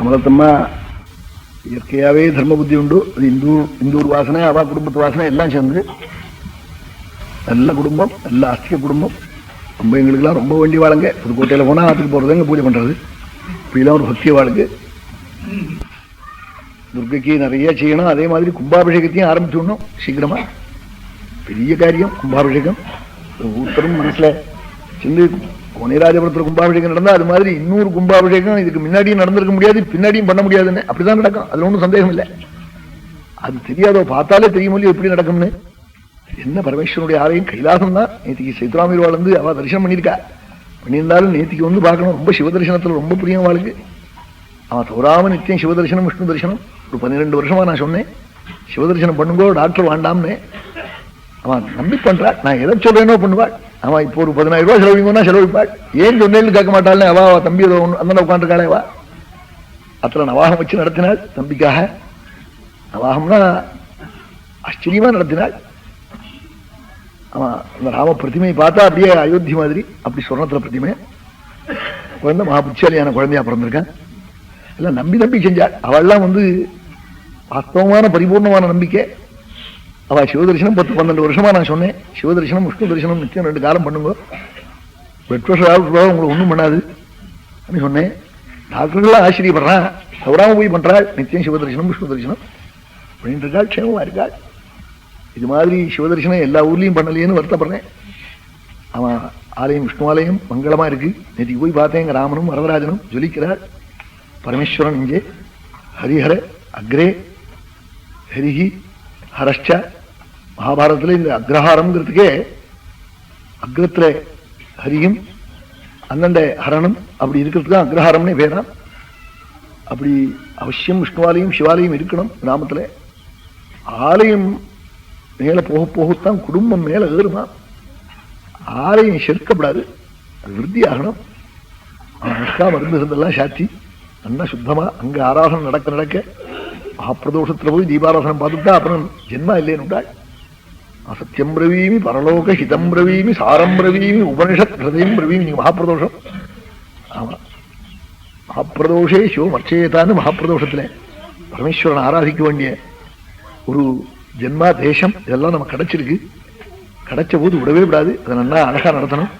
கமலத்தம்மா இயற்கையாகவே தர்ம புத்தி உண்டு. அது இந்தூர் வாசனை, அவா குடும்பத்து வாசனை எல்லாம் சேர்ந்து நல்ல குடும்பம், நல்ல ஆஸ்திக குடும்பம். ரொம்ப எங்களுக்கெல்லாம் ரொம்ப வேண்டி வாழுங்க. புதுக்கோட்டையில் போனால் ஆற்றுக்கு போகிறது, இங்கே பூஜை பண்ணுறது, இப்படிலாம் ஒரு பக்திய வாழுங்க. துர்கைக்கு நிறைய செய்யணும். அதே மாதிரி கும்பாபிஷேகத்தையும் ஆரம்பிச்சுடணும் சீக்கிரமா. பெரிய காரியம் கும்பாபிஷேகம். ஒருத்தரும் மனசுல சிந்து கோனேராஜபுரத்தில் கும்பாபிஷேகம் நடந்தா அது மாதிரி இன்னொரு கும்பாபிஷேகம் இதுக்கு முன்னாடியும் நடந்திருக்க முடியாது, பின்னாடியும் பண்ண முடியாதுன்னு அப்படிதான் நடக்கும். அதுல ஒன்றும் சந்தேகம் இல்லை. அது தெரியாதோ, பார்த்தாலே தெரியும் இல்லையோ எப்படி நடக்கும்னு. என்ன பரமேஸ்வரனுடைய ஆலயம் கைலாசம் தான். நேற்றுக்கு சைத்ராமீர் வாழ்ந்து அவ தரிசனம் பண்ணியிருக்கா. பண்ணியிருந்தாலும் நேற்றுக்கு வந்து பார்க்கணும். ரொம்ப சிவதர்சனத்தில் ரொம்ப பிரியம் வாழ்க்கை. அவன் தோறாம நித்தியம் சிவதர்சனம் விஷ்ணு தரிசனம். ஒரு 12 வருஷமா நான் சொன்னேன் சிவதர்சனம் பண்ணுங்கோ, டாக்டர் வேண்டாம்னு. அவன் நம்பி பண்றாள். நான் எதை சொல்றேனோ பண்ணுவாள். அவன் இப்போ ஒரு 10,000 ரூபாய் செலவிங்கன்னா செலவிப்பாள். ஏன் சொன்னேன்னு கேட்க மாட்டாள். அவ தம்பி அந்த உட்காந்துருக்காளே வா. அத்தனை நவாகம் வச்சு நடத்தினாள் தம்பிக்காக. நவாகம்னா ஆச்சரியமா நடத்தினாள். அவன் அந்த ராம பிரதிமையை பார்த்தா அப்படியே அயோத்தி மாதிரி, அப்படி சொர்ணத்துல பிரதிமை. குழந்தை மகாபுட்சாலியான குழந்தையா பிறந்திருக்கான். எல்லாம் நம்பி நம்பி செஞ்சாள். அவள்லாம் வந்து வாஸ்தவமான பரிபூர்ணமான நம்பிக்கை. அவ சிவதர்சனம் 10-12 வருஷமா நான் சொன்னேன், சிவதர்சனம் விஷ்ணு தரிசனம் நிச்சயம் 2 காலம் பண்ணுங்க, 8 வருஷம் உங்களுக்கு ஒன்றும் பண்ணாது அப்படின்னு சொன்னேன். டாக்டர்கள்லாம் ஆச்சரியப்படுறான். தவறாம போய் பண்றாள். நிச்சயம் சிவதர்சனம் விஷ்ணு தரிசனம் பண்ணிட்டு இருக்காள், க்ஷேமமா இருக்காள். இது மாதிரி சிவதர்சனம் எல்லா ஊர்லயும் பண்ணலையேன்னு வருத்தப்படுறேன். அவன் ஆலயம் விஷ்ணு ஆலயம் மங்களமா இருக்கு. நேற்றுக்கு போய் பார்த்தேன். ராமனும் வரதராஜனும் ஜொலிக்கிறார். பரமேஸ்வரன் இங்கே ஹரிஹர அக்ரே ஹரிஹி ஹரஷ்ச. மகாபாரதத்தில் இந்த அக்ரஹாரம்ங்கிறதுக்கே அக்ரத்துல ஹரியும் அந்தண்ட ஹரணும் அப்படி இருக்கிறதுக்கு அக்ரஹாரம்னே பேராம். அப்படி அவசியம் விஷ்ணுவாலயம் சிவாலயம் இருக்கணும் கிராமத்துல. ஆலயம் மேல போக போகத்தான் குடும்பம் மேல ஏறுமா. ஆலயம் செருக்கப்படாது, அது விருத்தி ஆகணும். மருந்து இருந்தெல்லாம் சாத்தி நல்லா சுத்தமா அங்க ஆராதனை நடக்க நடக்க மகாப்பிரதோஷத்துல போய் தீபாராதனம் பார்த்துட்டா அப்புறம் ஜென்மா இல்லைன்னு. சத்தியம் பிரவீமி பரலோக ஹிதம் பிரவீமி சாரம் பிரவீமி உபனிஷத் ஹிருதயம் பிரவீமி. நீங்க மகாப்பிரதோஷம். ஆமா, மகாப்பிரதோஷே சிவம் அர்ச்சேதான்னு மகாப்பிரதோஷத்துல பரமேஸ்வரன் ஆராதிக்க வேண்டிய ஒரு ஜென்மா தேசம் இதெல்லாம் நமக்கு கிடைச்சிருக்கு. கிடைச்ச போது விடவே விடாது. அதை நல்லா அழகா நடத்தணும்.